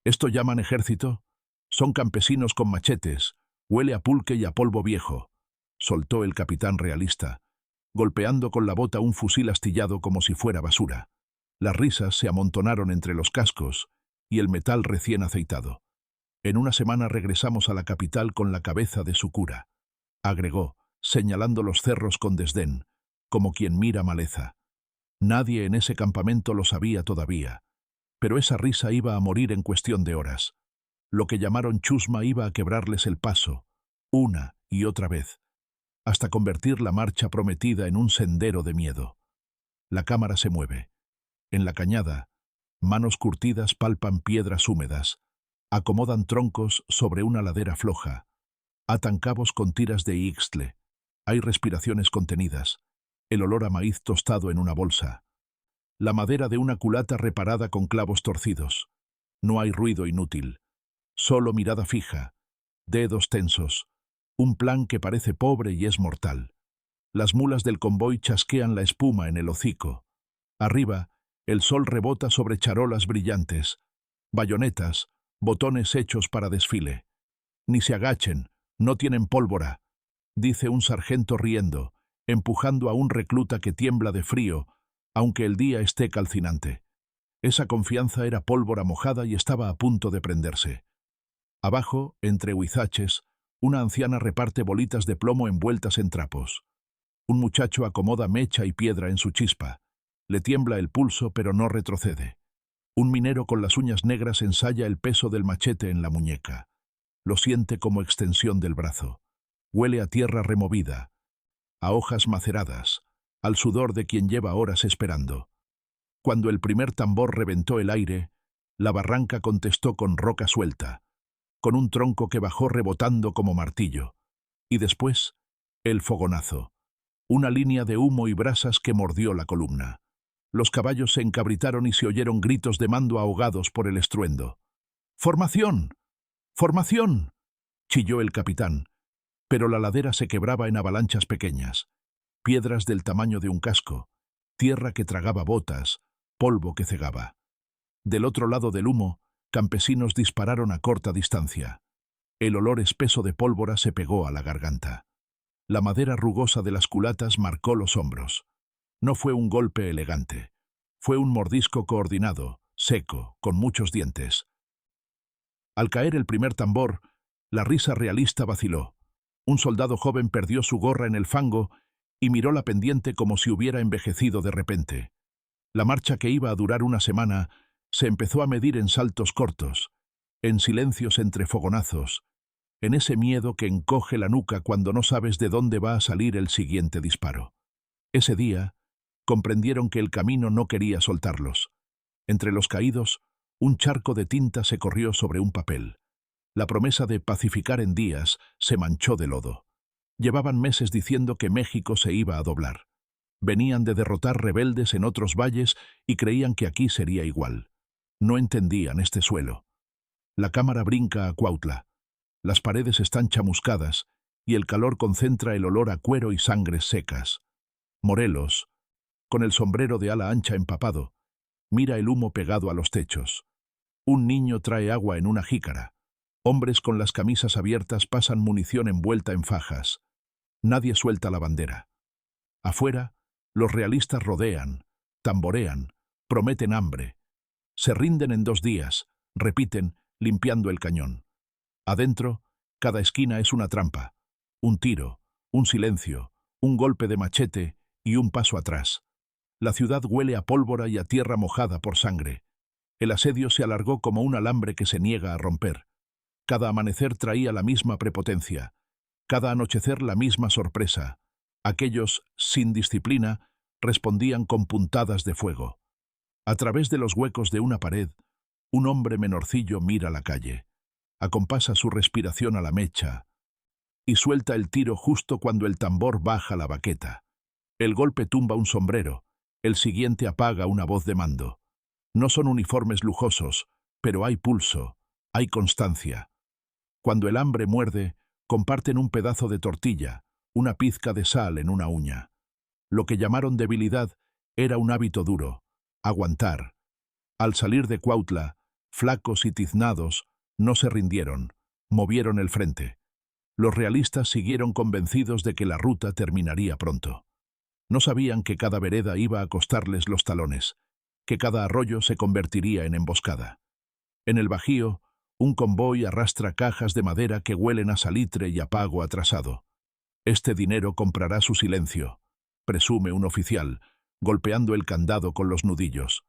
¿Esto llaman ejército? Son campesinos con machetes. Huele a pulque y a polvo viejo, soltó el capitán realista, golpeando con la bota un fusil astillado como si fuera basura. Las risas se amontonaron entre los cascos y el metal recién aceitado. En una semana regresamos a la capital con la cabeza de su cura, agregó, señalando los cerros con desdén, como quien mira maleza. Nadie en ese campamento lo sabía todavía, pero esa risa iba a morir en cuestión de horas. Lo que llamaron chusma iba a quebrarles el paso, una y otra vez, hasta convertir la marcha prometida en un sendero de miedo. La cámara se mueve. En la cañada, manos curtidas palpan piedras húmedas, acomodan troncos sobre una ladera floja, atan cabos con tiras de ixtle. Hay respiraciones contenidas, el olor a maíz tostado en una bolsa, la madera de una culata reparada con clavos torcidos. No hay ruido inútil, solo mirada fija, dedos tensos, un plan que parece pobre y es mortal. Las mulas del convoy chasquean la espuma en el hocico. Arriba, el sol rebota sobre charolas brillantes, bayonetas, botones hechos para desfile. Ni se agachen, no tienen pólvora, dice un sargento riendo, empujando a un recluta que tiembla de frío, aunque el día esté calcinante. Esa confianza era pólvora mojada y estaba a punto de prenderse. Abajo, entre huizaches, una anciana reparte bolitas de plomo envueltas en trapos. Un muchacho acomoda mecha y piedra en su chispa. Le tiembla el pulso, pero no retrocede. Un minero con las uñas negras ensaya el peso del machete en la muñeca. Lo siente como extensión del brazo. Huele a tierra removida, a hojas maceradas, al sudor de quien lleva horas esperando. Cuando el primer tambor reventó el aire, la barranca contestó con roca suelta, con un tronco que bajó rebotando como martillo. Y después, el fogonazo, una línea de humo y brasas que mordió la columna. Los caballos se encabritaron y se oyeron gritos de mando ahogados por el estruendo. ¡Formación! ¡Formación!, chilló el capitán, pero la ladera se quebraba en avalanchas pequeñas, piedras del tamaño de un casco, tierra que tragaba botas, polvo que cegaba. Del otro lado del humo, campesinos dispararon a corta distancia. El olor espeso de pólvora se pegó a la garganta. La madera rugosa de las culatas marcó los hombros. No fue un golpe elegante. Fue un mordisco coordinado, seco, con muchos dientes. Al caer el primer tambor, la risa realista vaciló. Un soldado joven perdió su gorra en el fango y miró la pendiente como si hubiera envejecido de repente. La marcha, que iba a durar una semana, se empezó a medir en saltos cortos, en silencios entre fogonazos, en ese miedo que encoge la nuca cuando no sabes de dónde va a salir el siguiente disparo. Ese día, comprendieron que el camino no quería soltarlos. Entre los caídos, un charco de tinta se corrió sobre un papel. La promesa de pacificar en días se manchó de lodo. Llevaban meses diciendo que México se iba a doblar. Venían de derrotar rebeldes en otros valles y creían que aquí sería igual. No entendían este suelo. La cámara brinca a Cuautla. Las paredes están chamuscadas y el calor concentra el olor a cuero y sangres secas. Morelos, con el sombrero de ala ancha empapado, mira el humo pegado a los techos. Un niño trae agua en una jícara. Hombres con las camisas abiertas pasan munición envuelta en fajas. Nadie suelta la bandera. Afuera, los realistas rodean, tamborean, prometen hambre. Se rinden en 2 días, repiten, limpiando el cañón. Adentro, cada esquina es una trampa. Un tiro, un silencio, un golpe de machete y un paso atrás. La ciudad huele a pólvora y a tierra mojada por sangre. El asedio se alargó como un alambre que se niega a romper. Cada amanecer traía la misma prepotencia, cada anochecer la misma sorpresa. Aquellos, sin disciplina, respondían con puntadas de fuego. A través de los huecos de una pared, un hombre menorcillo mira la calle, acompasa su respiración a la mecha y suelta el tiro justo cuando el tambor baja la baqueta. El golpe tumba un sombrero, el siguiente apaga una voz de mando. No son uniformes lujosos, pero hay pulso, hay constancia. Cuando el hambre muerde, comparten un pedazo de tortilla, una pizca de sal en una uña. Lo que llamaron debilidad era un hábito duro, aguantar. Al salir de Cuautla, Flacos y tiznados, no se rindieron, movieron el frente. Los realistas siguieron convencidos de que la ruta terminaría pronto. No sabían que cada vereda iba a costarles los talones, que cada arroyo se convertiría en emboscada. En el Bajío, un convoy arrastra cajas de madera que huelen a salitre y a pago atrasado. Este dinero comprará su silencio, presume un oficial, golpeando el candado con los nudillos.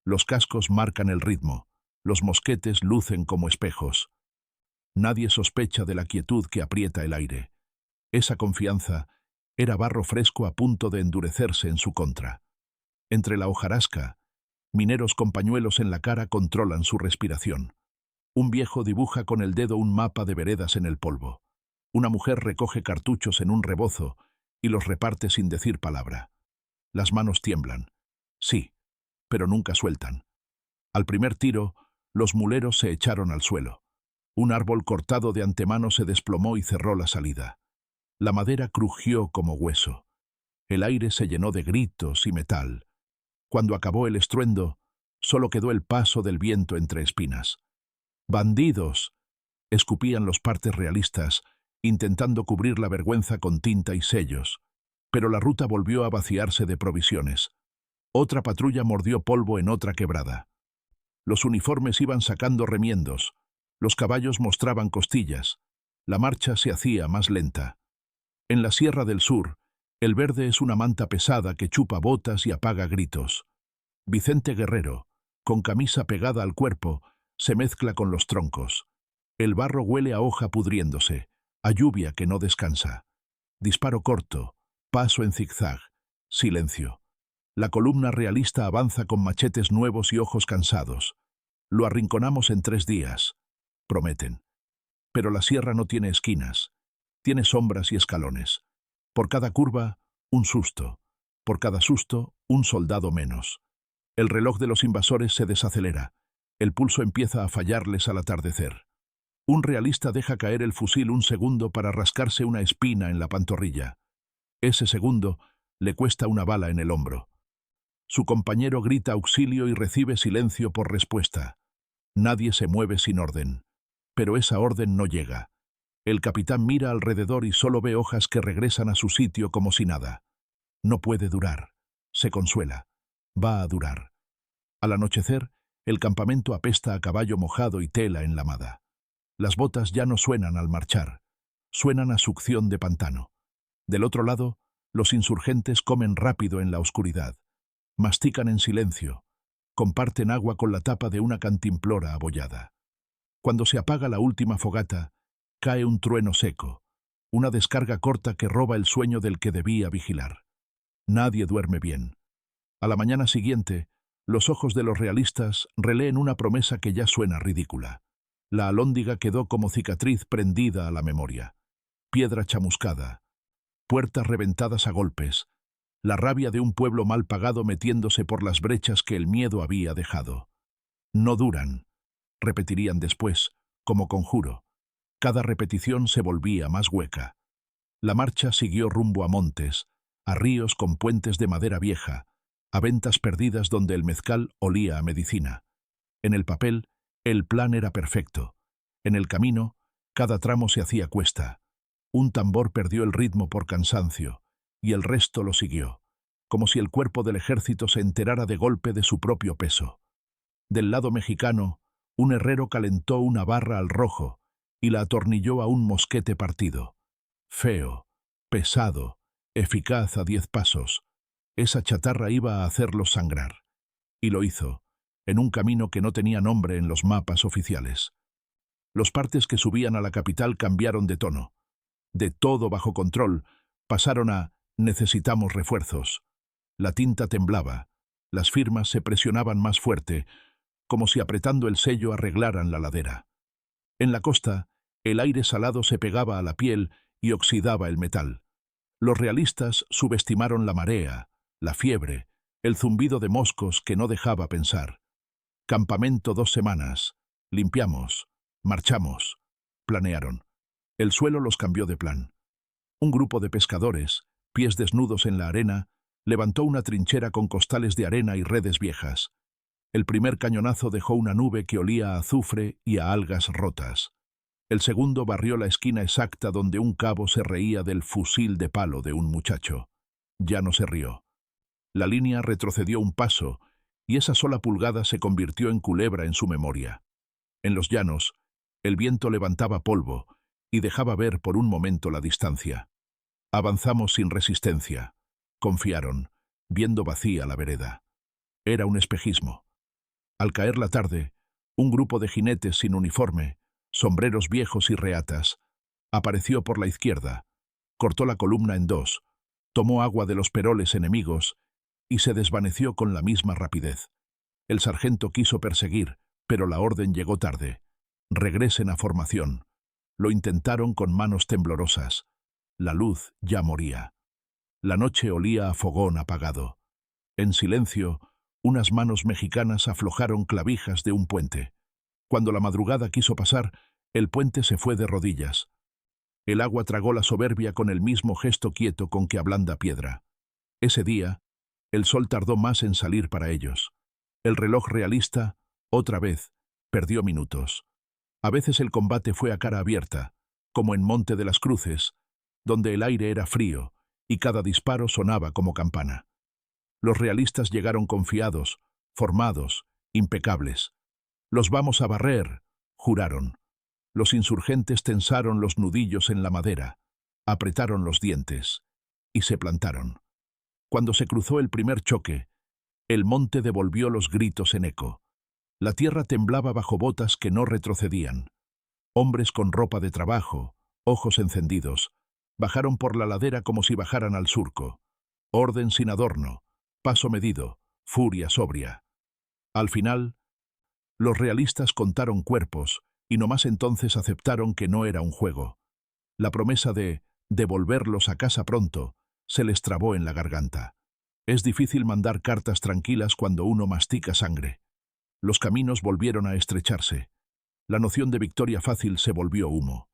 Los cascos marcan el ritmo, los mosquetes lucen como espejos. Nadie sospecha de la quietud que aprieta el aire. Esa confianza era barro fresco a punto de endurecerse en su contra. Entre la hojarasca, mineros con pañuelos en la cara controlan su respiración. Un viejo dibuja con el dedo un mapa de veredas en el polvo. Una mujer recoge cartuchos en un rebozo y los reparte sin decir palabra. Las manos tiemblan. Sí, pero nunca sueltan. Al primer tiro, los muleros se echaron al suelo. Un árbol cortado de antemano se desplomó y cerró la salida. La madera crujió como hueso. El aire se llenó de gritos y metal. Cuando acabó el estruendo, solo quedó el paso del viento entre espinas. ¡Bandidos!, escupían los partes realistas, intentando cubrir la vergüenza con tinta y sellos. Pero la ruta volvió a vaciarse de provisiones. Otra patrulla mordió polvo en otra quebrada. Los uniformes iban sacando remiendos. Los caballos mostraban costillas. La marcha se hacía más lenta. En la Sierra del Sur, el verde es una manta pesada que chupa botas y apaga gritos. Vicente Guerrero, con camisa pegada al cuerpo, se mezcla con los troncos. El barro huele a hoja pudriéndose, a lluvia que no descansa. Disparo corto, paso en zigzag, silencio. La columna realista avanza con machetes nuevos y ojos cansados. Lo arrinconamos en 3 días, prometen. Pero la sierra no tiene esquinas, tiene sombras y escalones. Por cada curva, un susto. Por cada susto, un soldado menos. El reloj de los invasores se desacelera. El pulso empieza a fallarles al atardecer. Un realista deja caer el fusil un segundo para rascarse una espina en la pantorrilla. Ese segundo le cuesta una bala en el hombro. Su compañero grita auxilio y recibe silencio por respuesta. Nadie se mueve sin orden. Pero esa orden no llega. El capitán mira alrededor y solo ve hojas que regresan a su sitio como si nada. No puede durar. Se consuela. Va a durar. Al anochecer, el campamento apesta a caballo mojado y tela enlamada. Las botas ya no suenan al marchar. Suenan a succión de pantano. Del otro lado, los insurgentes comen rápido en la oscuridad. Mastican en silencio. Comparten agua con la tapa de una cantimplora abollada. Cuando se apaga la última fogata, cae un trueno seco, una descarga corta que roba el sueño del que debía vigilar. Nadie duerme bien. A la mañana siguiente, los ojos de los realistas releen una promesa que ya suena ridícula. La alhóndiga quedó como cicatriz prendida a la memoria. Piedra chamuscada, puertas reventadas a golpes, la rabia de un pueblo mal pagado metiéndose por las brechas que el miedo había dejado. No duran, repetirían después, como conjuro. Cada repetición se volvía más hueca. La marcha siguió rumbo a montes, a ríos con puentes de madera vieja, a ventas perdidas donde el mezcal olía a medicina. En el papel, el plan era perfecto. En el camino, cada tramo se hacía cuesta. Un tambor perdió el ritmo por cansancio, y el resto lo siguió, como si el cuerpo del ejército se enterara de golpe de su propio peso. Del lado mexicano, un herrero calentó una barra al rojo y la atornilló a un mosquete partido. Feo, pesado, eficaz a 10 pasos. Esa chatarra iba a hacerlos sangrar. Y lo hizo, en un camino que no tenía nombre en los mapas oficiales. Los partes que subían a la capital cambiaron de tono. De todo bajo control, pasaron a necesitamos refuerzos. La tinta temblaba, las firmas se presionaban más fuerte, como si apretando el sello arreglaran la ladera. En la costa, el aire salado se pegaba a la piel y oxidaba el metal. Los realistas subestimaron la marea, la fiebre, el zumbido de moscos que no dejaba pensar. Campamento 2 semanas. Limpiamos. Marchamos. Planearon. El suelo los cambió de plan. Un grupo de pescadores, pies desnudos en la arena, levantó una trinchera con costales de arena y redes viejas. El primer cañonazo dejó una nube que olía a azufre y a algas rotas. El segundo barrió la esquina exacta donde un cabo se reía del fusil de palo de un muchacho. Ya no se rió. La línea retrocedió un paso, y esa sola pulgada se convirtió en culebra en su memoria. En los llanos, el viento levantaba polvo y dejaba ver por un momento la distancia. Avanzamos sin resistencia. Confiaron, viendo vacía la vereda. Era un espejismo. Al caer la tarde, un grupo de jinetes sin uniforme, sombreros viejos y reatas, apareció por la izquierda, cortó la columna en dos, tomó agua de los peroles enemigos y se desvaneció con la misma rapidez. El sargento quiso perseguir, pero la orden llegó tarde. Regresen a formación. Lo intentaron con manos temblorosas. La luz ya moría. La noche olía a fogón apagado. En silencio, unas manos mexicanas aflojaron clavijas de un puente. Cuando la madrugada quiso pasar, el puente se fue de rodillas. El agua tragó la soberbia con el mismo gesto quieto con que ablanda piedra. Ese día, el sol tardó más en salir para ellos. El reloj realista, otra vez, perdió minutos. A veces el combate fue a cara abierta, como en Monte de las Cruces, donde el aire era frío y cada disparo sonaba como campana. Los realistas llegaron confiados, formados, impecables. «Los vamos a barrer», juraron. Los insurgentes tensaron los nudillos en la madera, apretaron los dientes y se plantaron. Cuando se cruzó el primer choque, el monte devolvió los gritos en eco. La tierra temblaba bajo botas que no retrocedían. Hombres con ropa de trabajo, ojos encendidos, bajaron por la ladera como si bajaran al surco. Orden sin adorno, paso medido, furia sobria. Al final, los realistas contaron cuerpos y nomás entonces aceptaron que no era un juego. La promesa de devolverlos a casa pronto se les trabó en la garganta. Es difícil mandar cartas tranquilas cuando uno mastica sangre. Los caminos volvieron a estrecharse. La noción de victoria fácil se volvió humo.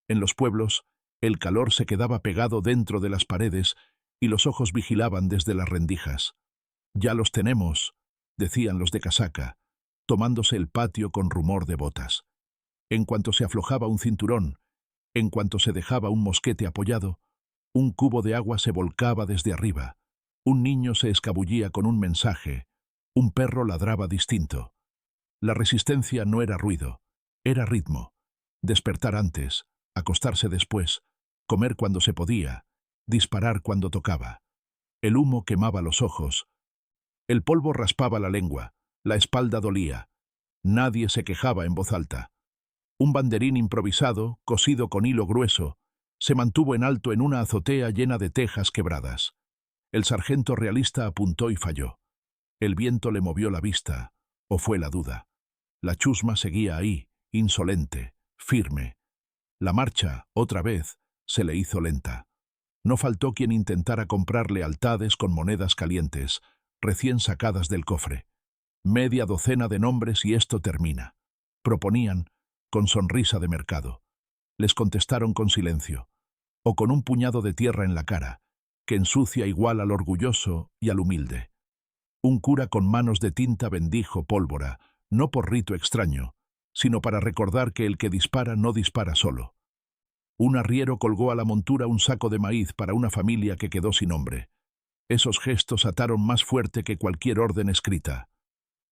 En los pueblos, el calor se quedaba pegado dentro de las paredes y los ojos vigilaban desde las rendijas. «Ya los tenemos», decían los de casaca, tomándose el patio con rumor de botas. En cuanto se aflojaba un cinturón, en cuanto se dejaba un mosquete apoyado, un cubo de agua se volcaba desde arriba, un niño se escabullía con un mensaje, un perro ladraba distinto. La resistencia no era ruido, era ritmo. Despertar antes, acostarse después, comer cuando se podía, disparar cuando tocaba. El humo quemaba los ojos. El polvo raspaba la lengua, la espalda dolía. Nadie se quejaba en voz alta. Un banderín improvisado, cosido con hilo grueso, se mantuvo en alto en una azotea llena de tejas quebradas. El sargento realista apuntó y falló. El viento le movió la vista, o fue la duda. La chusma seguía ahí, insolente, firme. La marcha, otra vez, se le hizo lenta. No faltó quien intentara comprar lealtades con monedas calientes, recién sacadas del cofre. Media docena de nombres y esto termina. Proponían, con sonrisa de mercado. Les contestaron con silencio, o con un puñado de tierra en la cara, que ensucia igual al orgulloso y al humilde. Un cura con manos de tinta bendijo pólvora, no por rito extraño, sino para recordar que el que dispara no dispara solo. Un arriero colgó a la montura un saco de maíz para una familia que quedó sin hombre. Esos gestos ataron más fuerte que cualquier orden escrita.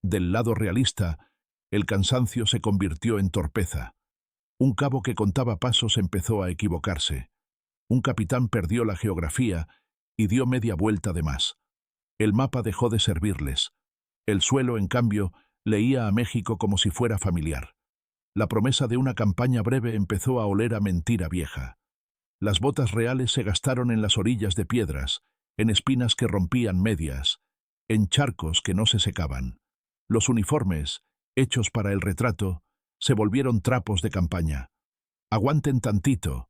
Del lado realista, el cansancio se convirtió en torpeza. Un cabo que contaba pasos empezó a equivocarse. Un capitán perdió la geografía y dio media vuelta de más. El mapa dejó de servirles. El suelo, en cambio, leía a México como si fuera familiar. La promesa de una campaña breve empezó a oler a mentira vieja. Las botas reales se gastaron en las orillas de piedras, en espinas que rompían medias, en charcos que no se secaban. Los uniformes, hechos para el retrato, se volvieron trapos de campaña. «Aguanten tantito»,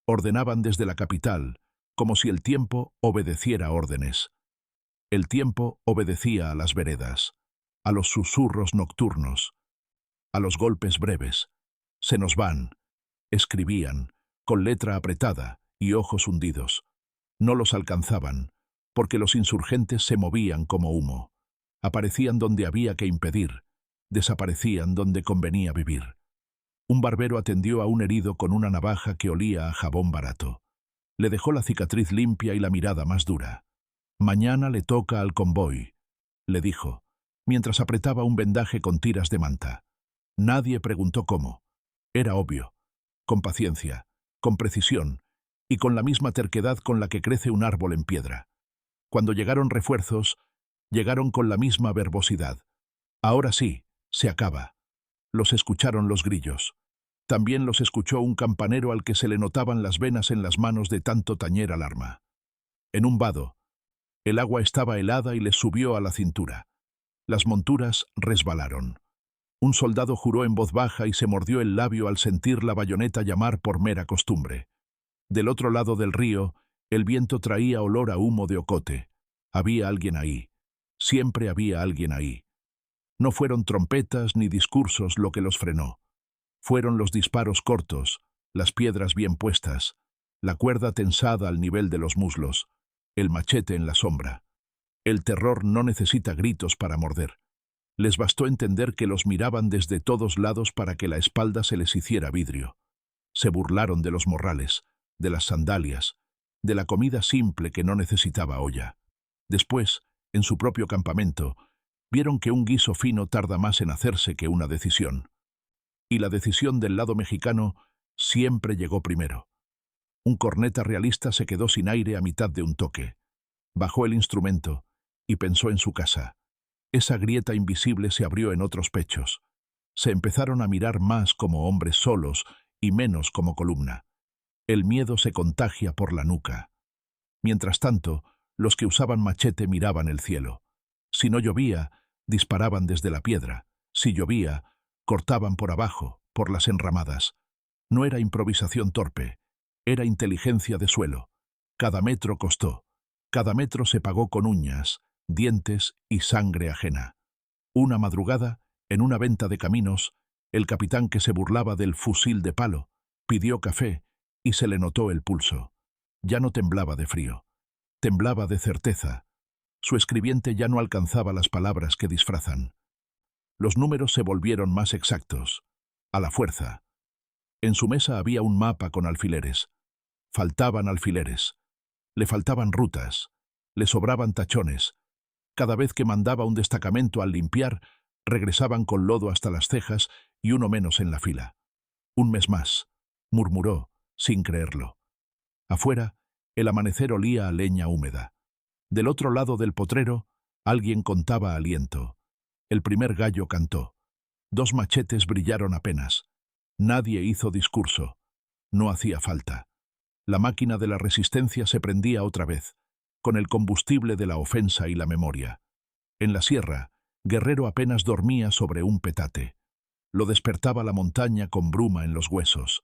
ordenaban desde la capital, como si el tiempo obedeciera órdenes. El tiempo obedecía a las veredas, a los susurros nocturnos, a los golpes breves. «Se nos van», escribían, con letra apretada y ojos hundidos. No los alcanzaban, porque los insurgentes se movían como humo. Aparecían donde había que impedir, desaparecían donde convenía vivir. Un barbero atendió a un herido con una navaja que olía a jabón barato. Le dejó la cicatriz limpia y la mirada más dura. «Mañana le toca al convoy», le dijo, mientras apretaba un vendaje con tiras de manta. Nadie preguntó cómo. Era obvio. Con paciencia, con precisión y con la misma terquedad con la que crece un árbol en piedra. Cuando llegaron refuerzos, llegaron con la misma verbosidad. Ahora sí, se acaba. Los escucharon los grillos. También los escuchó un campanero al que se le notaban las venas en las manos de tanto tañer alarma. En un vado, el agua estaba helada y les subió a la cintura. Las monturas resbalaron. Un soldado juró en voz baja y se mordió el labio al sentir la bayoneta llamar por mera costumbre. Del otro lado del río, el viento traía olor a humo de ocote. Había alguien ahí. Siempre había alguien ahí. No fueron trompetas ni discursos lo que los frenó. Fueron los disparos cortos, las piedras bien puestas, la cuerda tensada al nivel de los muslos, el machete en la sombra. El terror no necesita gritos para morder. Les bastó entender que los miraban desde todos lados para que la espalda se les hiciera vidrio. Se burlaron de los morrales, de las sandalias, de la comida simple que no necesitaba olla. Después, en su propio campamento, vieron que un guiso fino tarda más en hacerse que una decisión. Y la decisión del lado mexicano siempre llegó primero. Un corneta realista se quedó sin aire a mitad de un toque. Bajó el instrumento y pensó en su casa. Esa grieta invisible se abrió en otros pechos. Se empezaron a mirar más como hombres solos y menos como columna. El miedo se contagia por la nuca. Mientras tanto, los que usaban machete miraban el cielo. Si no llovía, disparaban desde la piedra. Si llovía, cortaban por abajo, por las enramadas. No era improvisación torpe, era inteligencia de suelo. Cada metro costó. Cada metro se pagó con uñas, dientes y sangre ajena. Una madrugada, en una venta de caminos, el capitán que se burlaba del fusil de palo pidió café y se le notó el pulso. Ya no temblaba de frío, temblaba de certeza. Su escribiente ya no alcanzaba las palabras que disfrazan. Los números se volvieron más exactos, a la fuerza. En su mesa había un mapa con alfileres. Faltaban alfileres. Le faltaban rutas. Le sobraban tachones. Cada vez que mandaba un destacamento al limpiar, regresaban con lodo hasta las cejas y uno menos en la fila. «Un mes más», murmuró, sin creerlo. Afuera, el amanecer olía a leña húmeda. Del otro lado del potrero, alguien contaba aliento. El primer gallo cantó. 2 machetes brillaron apenas. Nadie hizo discurso. No hacía falta. La máquina de la resistencia se prendía otra vez, con el combustible de la ofensa y la memoria. En la sierra, Guerrero apenas dormía sobre un petate. Lo despertaba la montaña con bruma en los huesos.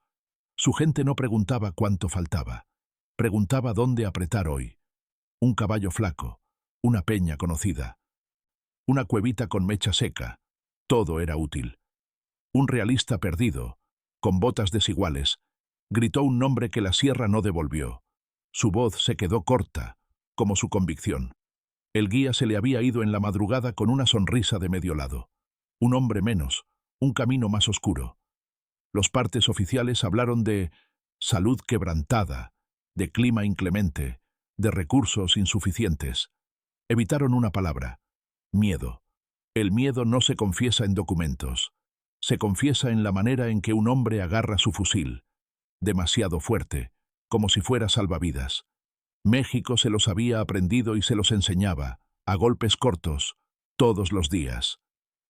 Su gente no preguntaba cuánto faltaba. Preguntaba dónde apretar hoy. Un caballo flaco, una peña conocida, una cuevita con mecha seca. Todo era útil. Un realista perdido, con botas desiguales, gritó un nombre que la sierra no devolvió. Su voz se quedó corta, como su convicción. El guía se le había ido en la madrugada con una sonrisa de medio lado. Un hombre menos, un camino más oscuro. Los partes oficiales hablaron de salud quebrantada, de clima inclemente, de recursos insuficientes. Evitaron una palabra: miedo. El miedo no se confiesa en documentos. Se confiesa en la manera en que un hombre agarra su fusil. Demasiado fuerte, como si fuera salvavidas. México se los había aprendido y se los enseñaba, a golpes cortos, todos los días.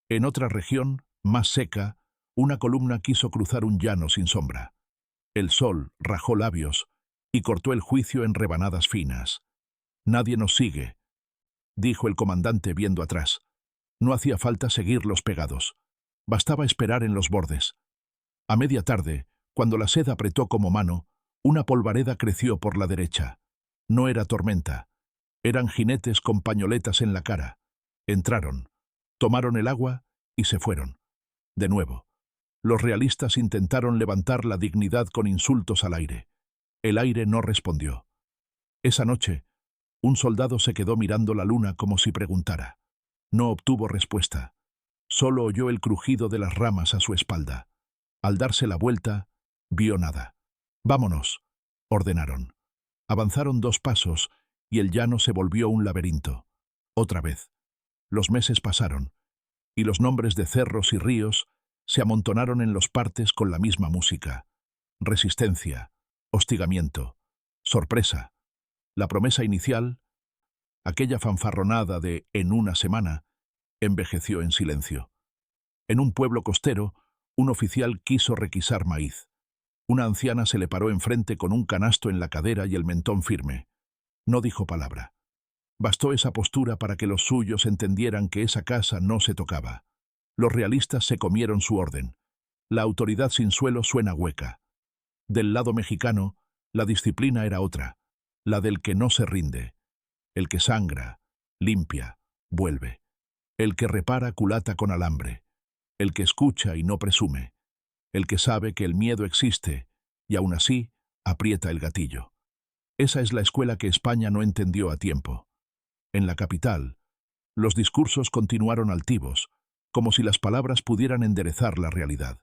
En otra región, más seca, una columna quiso cruzar un llano sin sombra. El sol rajó labios y cortó el juicio en rebanadas finas. «Nadie nos sigue», dijo el comandante viendo atrás. No hacía falta seguirlos pegados. Bastaba esperar en los bordes. A media tarde, cuando la sed apretó como mano, una polvareda creció por la derecha. No era tormenta. Eran jinetes con pañoletas en la cara. Entraron, tomaron el agua y se fueron. De nuevo. Los realistas intentaron levantar la dignidad con insultos al aire. El aire no respondió. Esa noche, un soldado se quedó mirando la luna como si preguntara: No obtuvo respuesta. Solo oyó el crujido de las ramas a su espalda. Al darse la vuelta, vio nada. «Vámonos», ordenaron. Avanzaron 2 pasos y el llano se volvió un laberinto. Otra vez. Los meses pasaron, y los nombres de cerros y ríos se amontonaron en los partes con la misma música. Resistencia, hostigamiento, sorpresa. La promesa inicial, aquella fanfarronada de «en una semana», envejeció en silencio. En un pueblo costero, un oficial quiso requisar maíz. Una anciana se le paró enfrente con un canasto en la cadera y el mentón firme. No dijo palabra. Bastó esa postura para que los suyos entendieran que esa casa no se tocaba. Los realistas se comieron su orden. La autoridad sin suelo suena hueca. Del lado mexicano, la disciplina era otra, la del que no se rinde. El que sangra, limpia, vuelve. El que repara culata con alambre. El que escucha y no presume. El que sabe que el miedo existe y aún así aprieta el gatillo. Esa es la escuela que España no entendió a tiempo. En la capital, los discursos continuaron altivos, como si las palabras pudieran enderezar la realidad.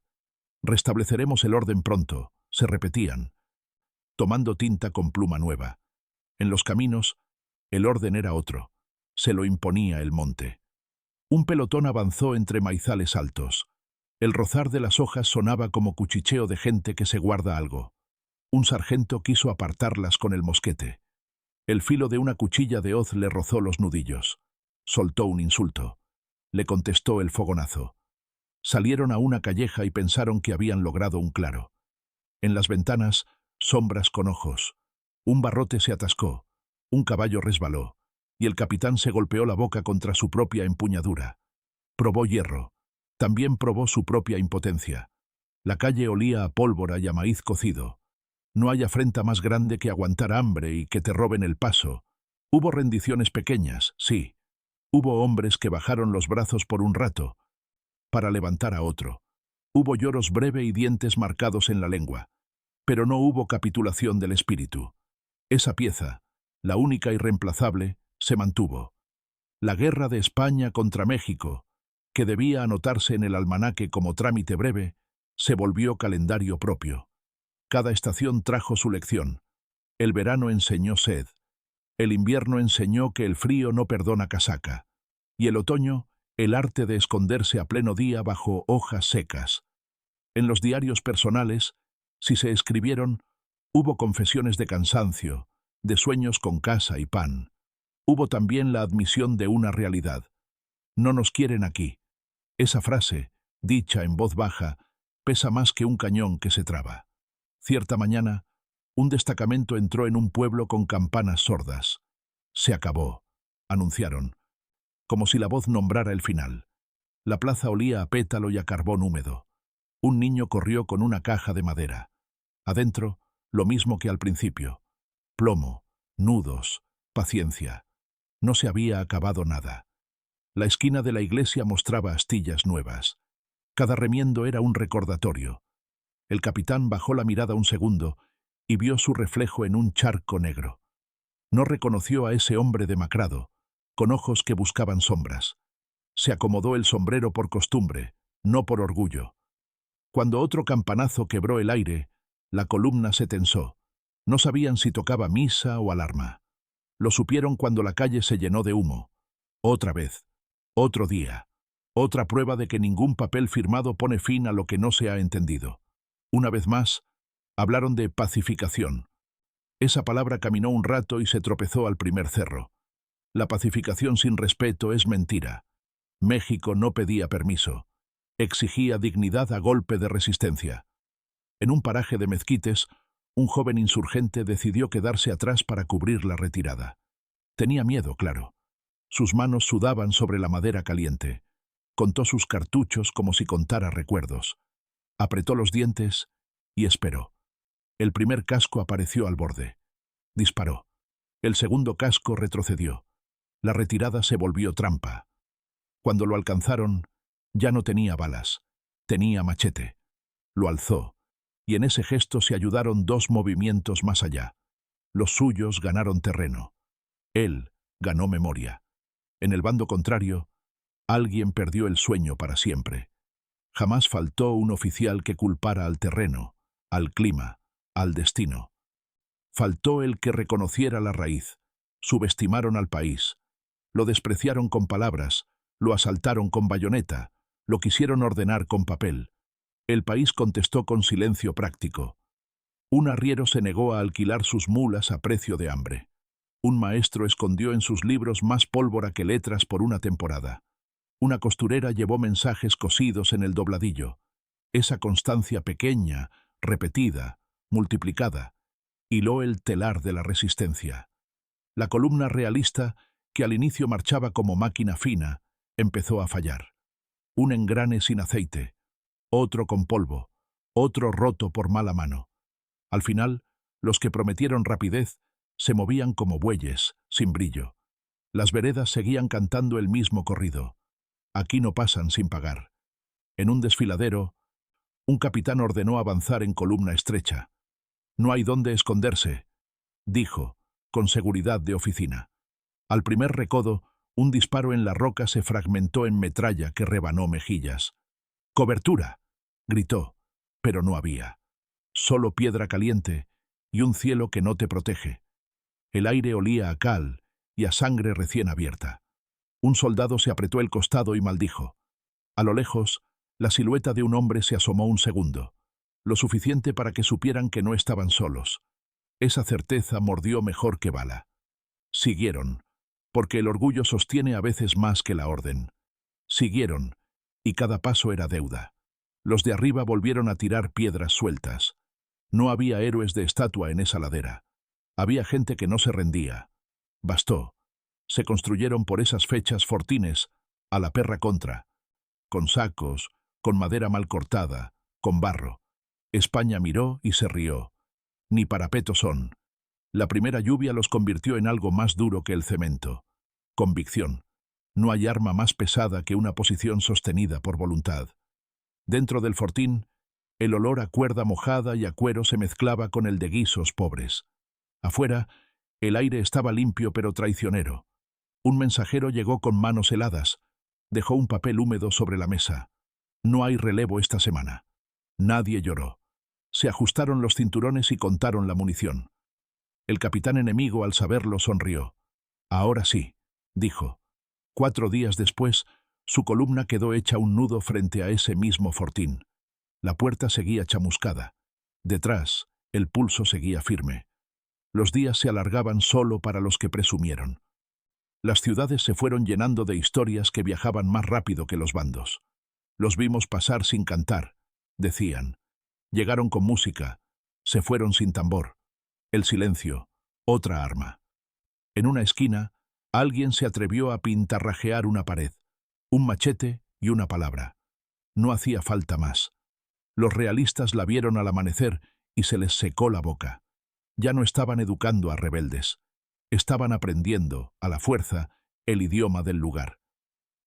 Restableceremos el orden pronto, se repetían, tomando tinta con pluma nueva. En los caminos, el orden era otro, se lo imponía el monte. Un pelotón avanzó entre maizales altos. El rozar de las hojas sonaba como cuchicheo de gente que se guarda algo. Un sargento quiso apartarlas con el mosquete. El filo de una cuchilla de hoz le rozó los nudillos. Soltó un insulto. Le contestó el fogonazo. Salieron a una calleja y pensaron que habían logrado un claro. En las ventanas, sombras con ojos. Un barrote se atascó, un caballo resbaló, y el capitán se golpeó la boca contra su propia empuñadura. Probó hierro. También probó su propia impotencia. La calle olía a pólvora y a maíz cocido. No hay afrenta más grande que aguantar hambre y que te roben el paso. Hubo rendiciones pequeñas, sí. Hubo hombres que bajaron los brazos por un rato, para levantar a otro. Hubo lloros breve y dientes marcados en la lengua. Pero no hubo capitulación del espíritu. Esa pieza, la única y reemplazable, se mantuvo. La guerra de España contra México, que debía anotarse en el almanaque como trámite breve, se volvió calendario propio. Cada estación trajo su lección. El verano enseñó sed. El invierno enseñó que el frío no perdona casaca. Y el otoño, el arte de esconderse a pleno día bajo hojas secas. En los diarios personales, si se escribieron, hubo confesiones de cansancio, de sueños con casa y pan. Hubo también la admisión de una realidad. No nos quieren aquí. Esa frase, dicha en voz baja, pesa más que un cañón que se traba. Cierta mañana, un destacamento entró en un pueblo con campanas sordas. Se acabó, anunciaron, como si la voz nombrara el final. La plaza olía a pétalo y a carbón húmedo. Un niño corrió con una caja de madera. Adentro, lo mismo que al principio. Plomo, nudos, paciencia. No se había acabado nada. La esquina de la iglesia mostraba astillas nuevas. Cada remiendo era un recordatorio. El capitán bajó la mirada un segundo y vio su reflejo en un charco negro. No reconoció a ese hombre demacrado, con ojos que buscaban sombras. Se acomodó el sombrero por costumbre, no por orgullo. Cuando otro campanazo quebró el aire, la columna se tensó. No sabían si tocaba misa o alarma. Lo supieron cuando la calle se llenó de humo. Otra vez, otro día, otra prueba de que ningún papel firmado pone fin a lo que no se ha entendido. Una vez más, hablaron de pacificación. Esa palabra caminó un rato y se tropezó al primer cerro. La pacificación sin respeto es mentira. México no pedía permiso. Exigía dignidad a golpe de resistencia. En un paraje de mezquites, un joven insurgente decidió quedarse atrás para cubrir la retirada. Tenía miedo, claro. Sus manos sudaban sobre la madera caliente. Contó sus cartuchos como si contara recuerdos. Apretó los dientes y esperó. El primer casco apareció al borde. Disparó. El segundo casco retrocedió. La retirada se volvió trampa. Cuando lo alcanzaron, ya no tenía balas. Tenía machete. Lo alzó, y en ese gesto se ayudaron 2 movimientos más allá. Los suyos ganaron terreno. Él ganó memoria. En el bando contrario, Alguien perdió el sueño para siempre. Jamás faltó un oficial que culpara al terreno, al clima, al destino. Faltó el que reconociera la raíz. Subestimaron al país. Lo despreciaron con palabras, lo asaltaron con bayoneta, lo quisieron ordenar con papel. El país contestó con silencio práctico. Un arriero se negó a alquilar sus mulas a precio de hambre. Un maestro escondió en sus libros más pólvora que letras por una temporada. Una costurera llevó mensajes cosidos en el dobladillo. Esa constancia pequeña, repetida, multiplicada, hiló el telar de la resistencia. La columna realista, que al inicio marchaba como máquina fina, empezó a fallar. Un engrane sin aceite, otro con polvo, otro roto por mala mano. Al final, los que prometieron rapidez se movían como bueyes, sin brillo. Las veredas seguían cantando el mismo corrido. Aquí no pasan sin pagar. En un desfiladero, un capitán ordenó avanzar en columna estrecha. No hay dónde esconderse, dijo, con seguridad de oficina. Al primer recodo, un disparo en la roca se fragmentó en metralla que rebanó mejillas. ¡Cobertura!, gritó, pero no había. Solo piedra caliente y un cielo que no te protege. El aire olía a cal y a sangre recién abierta. Un soldado se apretó el costado y maldijo. A lo lejos, la silueta de un hombre se asomó un segundo, lo suficiente para que supieran que no estaban solos. Esa certeza mordió mejor que bala. Siguieron, porque el orgullo sostiene a veces más que la orden. Siguieron, y cada paso era deuda. Los de arriba volvieron a tirar piedras sueltas. No había héroes de estatua en esa ladera. Había gente que no se rendía. Bastó. Se construyeron por esas fechas fortines, a la perra contra, con sacos, con madera mal cortada, con barro. España miró y se rió. Ni parapetos son. La primera lluvia los convirtió en algo más duro que el cemento. Convicción. No hay arma más pesada que una posición sostenida por voluntad. Dentro del fortín, el olor a cuerda mojada y a cuero se mezclaba con el de guisos pobres. Afuera, el aire estaba limpio pero traicionero. Un mensajero llegó con manos heladas. Dejó un papel húmedo sobre la mesa. No hay relevo esta semana. Nadie lloró. Se ajustaron los cinturones y contaron la munición. El capitán enemigo, al saberlo, sonrió. Ahora sí, dijo. 4 días después, su columna quedó hecha un nudo frente a ese mismo fortín. La puerta seguía chamuscada. Detrás, el pulso seguía firme. Los días se alargaban solo para los que presumieron. Las ciudades se fueron llenando de historias que viajaban más rápido que los bandos. Los vimos pasar sin cantar, decían. Llegaron con música, se fueron sin tambor. El silencio, otra arma. En una esquina, alguien se atrevió a pintarrajear una pared, un machete y una palabra. No hacía falta más. Los realistas la vieron al amanecer y se les secó la boca. Ya no estaban educando a rebeldes. Estaban aprendiendo, a la fuerza, el idioma del lugar.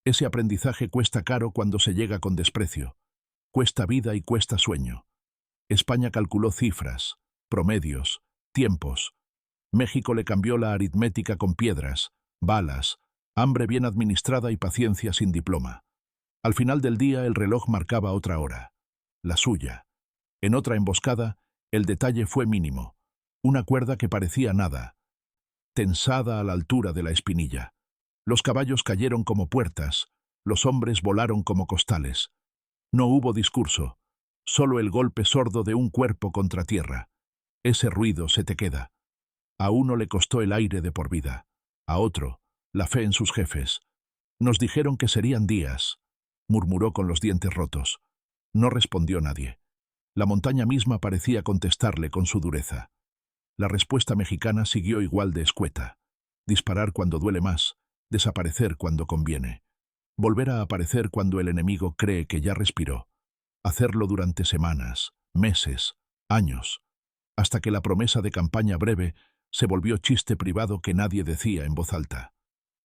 Ese aprendizaje cuesta caro cuando se llega con desprecio. Cuesta vida y cuesta sueño. España calculó cifras, promedios, tiempos. México le cambió la aritmética con piedras, balas, hambre bien administrada y paciencia sin diploma. Al final del día el reloj marcaba otra hora, la suya. En otra emboscada, el detalle fue mínimo. Una cuerda que parecía nada, tensada a la altura de la espinilla. Los caballos cayeron como puertas, los hombres volaron como costales. No hubo discurso, solo el golpe sordo de un cuerpo contra tierra. Ese ruido se te queda. A uno le costó el aire de por vida, a otro, la fe en sus jefes. Nos dijeron que serían días, murmuró con los dientes rotos. No respondió nadie. La montaña misma parecía contestarle con su dureza. La respuesta mexicana siguió igual de escueta. Disparar cuando duele más, desaparecer cuando conviene. Volver a aparecer cuando el enemigo cree que ya respiró. Hacerlo durante semanas, meses, años, hasta que la promesa de campaña breve se volvió chiste privado que nadie decía en voz alta.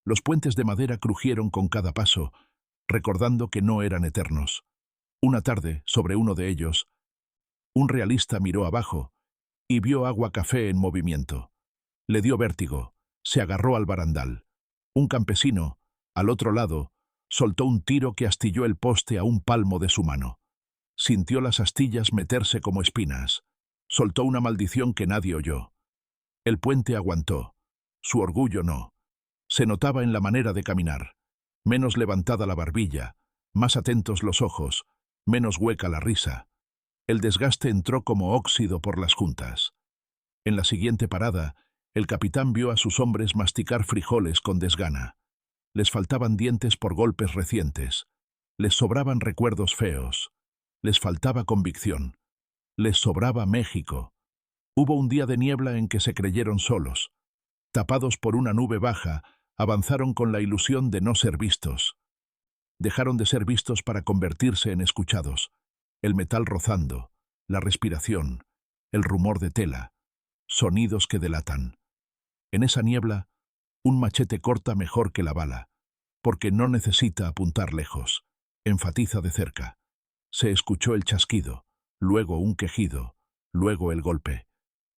Los puentes de madera crujieron con cada paso, recordando que no eran eternos. Una tarde, sobre uno de ellos, un realista miró abajo y vio agua café en movimiento. Le dio vértigo, se agarró al barandal. Un campesino, al otro lado, Soltó un tiro que astilló el poste a un palmo de su mano. Sintió las astillas meterse como espinas. Soltó una maldición que nadie oyó. El puente aguantó. Su orgullo no. Se notaba en la manera de caminar. Menos levantada la barbilla, más atentos los ojos, menos hueca la risa. El desgaste entró como óxido por las juntas. En la siguiente parada, el capitán vio a sus hombres masticar frijoles con desgana. Les faltaban dientes por golpes recientes. Les sobraban recuerdos feos. Les faltaba convicción. Les sobraba México. Hubo un día de niebla en que se creyeron solos. Tapados por una nube baja, avanzaron con la ilusión de no ser vistos. Dejaron de ser vistos para convertirse en escuchados. El metal rozando, la respiración, el rumor de tela, sonidos que delatan. En esa niebla, un machete corta mejor que la bala, porque no necesita apuntar lejos, enfatiza de cerca. Se escuchó el chasquido, luego un quejido, luego el golpe.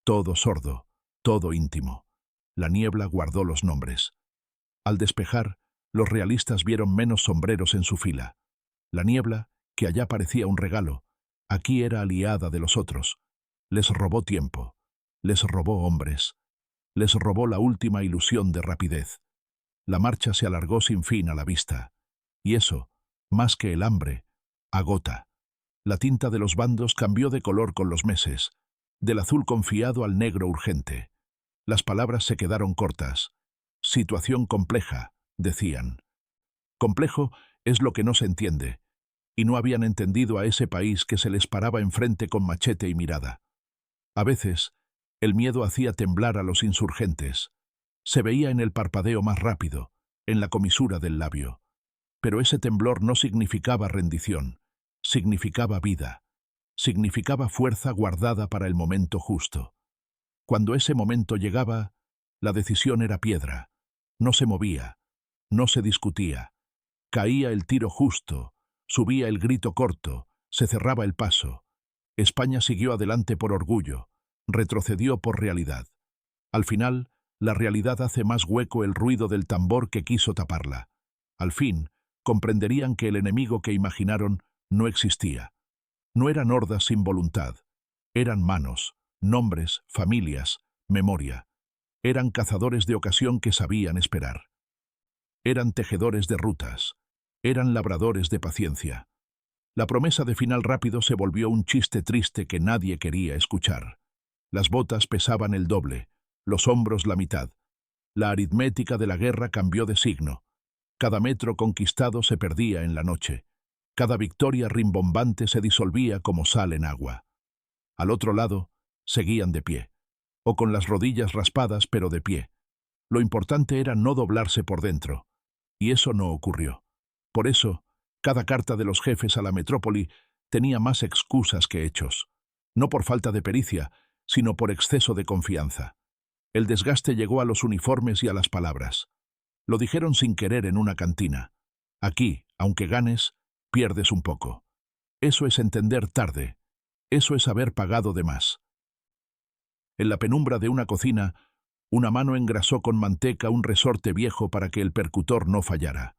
Todo sordo, todo íntimo. La niebla guardó los nombres. Al despejar, los realistas vieron menos sombreros en su fila. La niebla, que allá parecía un regalo, aquí era aliada de los otros. Les robó tiempo, les robó hombres, les robó la última ilusión de rapidez. La marcha se alargó sin fin a la vista. Y eso, más que el hambre, agota. La tinta de los bandos cambió de color con los meses, del azul confiado al negro urgente. Las palabras se quedaron cortas. Situación compleja, decían. Complejo es lo que no se entiende, y no habían entendido a ese país que se les paraba enfrente con machete y mirada. A veces, el miedo hacía temblar a los insurgentes. Se veía en el parpadeo más rápido, en la comisura del labio. Pero ese temblor no significaba rendición, significaba vida, significaba fuerza guardada para el momento justo. Cuando ese momento llegaba, la decisión era piedra. No se movía, no se discutía. Caía el tiro justo, subía el grito corto, se cerraba el paso. España siguió adelante por orgullo, retrocedió por realidad. Al final, la realidad hace más hueco el ruido del tambor que quiso taparla. Al fin, comprenderían que el enemigo que imaginaron no existía. No eran hordas sin voluntad. Eran manos, nombres, familias, memoria. Eran cazadores de ocasión que sabían esperar. Eran tejedores de rutas. Eran labradores de paciencia. La promesa de final rápido se volvió un chiste triste que nadie quería escuchar. Las botas pesaban el doble, los hombros la mitad. La aritmética de la guerra cambió de signo. Cada metro conquistado se perdía en la noche. Cada victoria rimbombante se disolvía como sal en agua. Al otro lado, seguían de pie, o con las rodillas raspadas pero de pie. Lo importante era no doblarse por dentro, y eso no ocurrió. Por eso, cada carta de los jefes a la metrópoli tenía más excusas que hechos, no por falta de pericia, sino por exceso de confianza. El desgaste llegó a los uniformes y a las palabras. Lo dijeron sin querer en una cantina. Aquí, aunque ganes, pierdes un poco. Eso es entender tarde. Eso es haber pagado de más. En la penumbra de una cocina, una mano engrasó con manteca un resorte viejo para que el percutor no fallara.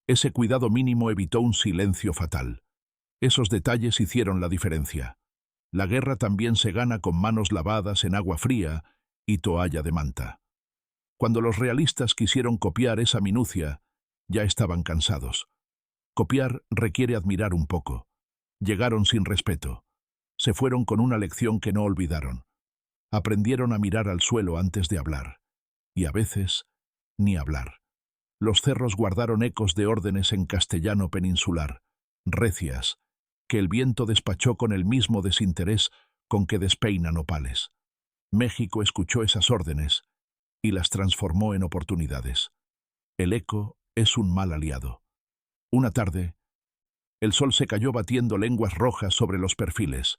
Ese cuidado mínimo evitó un silencio fatal. Esos detalles hicieron la diferencia. La guerra también se gana con manos lavadas en agua fría y toalla de manta. Cuando los realistas quisieron copiar esa minucia, ya estaban cansados. Copiar requiere admirar un poco. Llegaron sin respeto. Se fueron con una lección que no olvidaron. Aprendieron a mirar al suelo antes de hablar. Y a veces, ni hablar. Los cerros guardaron ecos de órdenes en castellano peninsular, recias, que el viento despachó con el mismo desinterés con que despeina nopales. México escuchó esas órdenes y las transformó en oportunidades. El eco es un mal aliado. Una tarde, el sol se cayó batiendo lenguas rojas sobre los perfiles.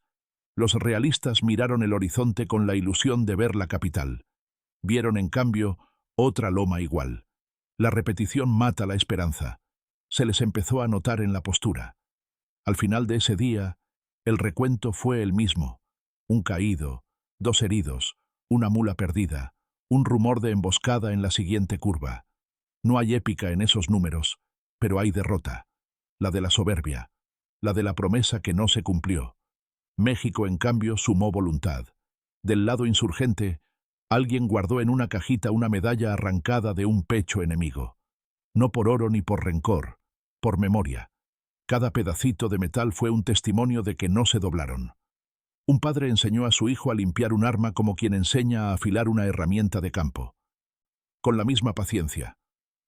Los realistas miraron el horizonte con la ilusión de ver la capital. Vieron, en cambio, otra loma igual. La repetición mata la esperanza. Se les empezó a notar en la postura. Al final de ese día, el recuento fue el mismo. Un caído, 2 heridos, una mula perdida, un rumor de emboscada en la siguiente curva. No hay épica en esos números. Pero hay derrota, la de la soberbia, la de la promesa que no se cumplió. México, en cambio, sumó voluntad. Del lado insurgente, alguien guardó en una cajita una medalla arrancada de un pecho enemigo. No por oro ni por rencor, por memoria. Cada pedacito de metal fue un testimonio de que no se doblaron. Un padre enseñó a su hijo a limpiar un arma como quien enseña a afilar una herramienta de campo. Con la misma paciencia.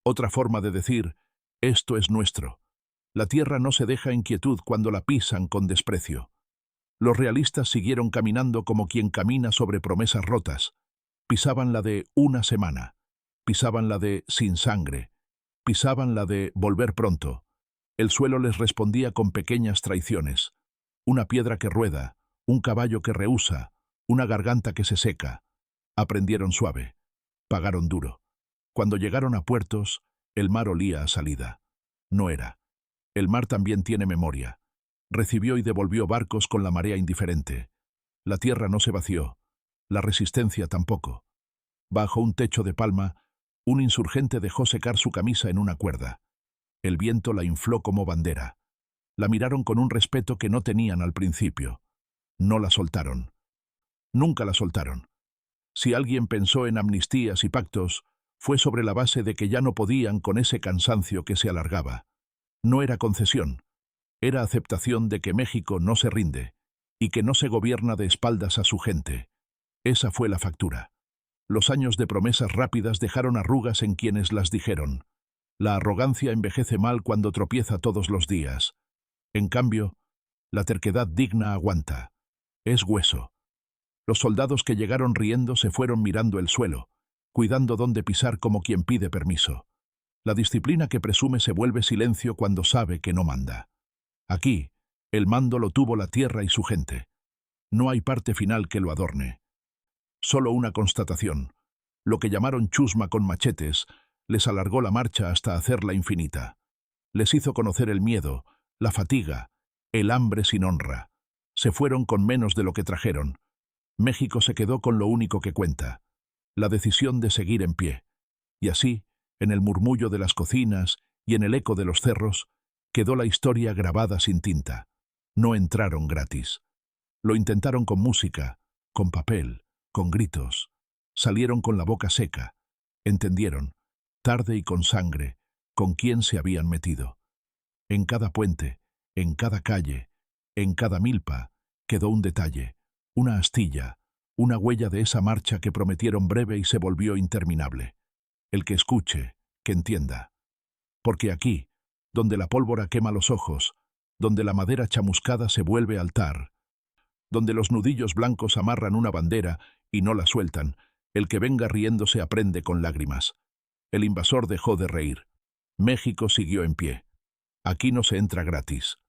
Otra forma de decir, esto es nuestro. La tierra no se deja en quietud cuando la pisan con desprecio. Los realistas siguieron caminando como quien camina sobre promesas rotas. Pisaban la de una semana, pisaban la de sin sangre, pisaban la de volver pronto. El suelo les respondía con pequeñas traiciones. Una piedra que rueda, un caballo que rehúsa, una garganta que se seca. Aprendieron suave, pagaron duro. Cuando llegaron a puertos, el mar olía a salida. No era. El mar también tiene memoria. Recibió y devolvió barcos con la marea indiferente. La tierra no se vació, la resistencia tampoco. Bajo un techo de palma, un insurgente dejó secar su camisa en una cuerda. El viento la infló como bandera. La miraron con un respeto que no tenían al principio. No la soltaron. Nunca la soltaron. Si alguien pensó en amnistías y pactos, fue sobre la base de que ya no podían con ese cansancio que se alargaba. No era concesión. Era aceptación de que México no se rinde y que no se gobierna de espaldas a su gente. Esa fue la factura. Los años de promesas rápidas dejaron arrugas en quienes las dijeron. La arrogancia envejece mal cuando tropieza todos los días. En cambio, la terquedad digna aguanta. Es hueso. Los soldados que llegaron riendo se fueron mirando el suelo, cuidando dónde pisar como quien pide permiso. La disciplina que presume se vuelve silencio cuando sabe que no manda. Aquí, el mando lo tuvo la tierra y su gente. No hay parte final que lo adorne. Solo una constatación. Lo que llamaron chusma con machetes les alargó la marcha hasta hacerla infinita. Les hizo conocer el miedo, la fatiga, el hambre sin honra. Se fueron con menos de lo que trajeron. México se quedó con lo único que cuenta, la decisión de seguir en pie. Y así, en el murmullo de las cocinas y en el eco de los cerros, quedó la historia grabada sin tinta. No entraron gratis. Lo intentaron con música, con papel, con gritos. Salieron con la boca seca. Entendieron, tarde y con sangre, con quién se habían metido. En cada puente, en cada calle, en cada milpa, quedó un detalle, una astilla, una huella de esa marcha que prometieron breve y se volvió interminable. El que escuche, que entienda. Porque aquí, donde la pólvora quema los ojos, donde la madera chamuscada se vuelve altar, donde los nudillos blancos amarran una bandera y no la sueltan, el que venga riéndose aprende con lágrimas. El invasor dejó de reír. México siguió en pie. Aquí no se entra gratis.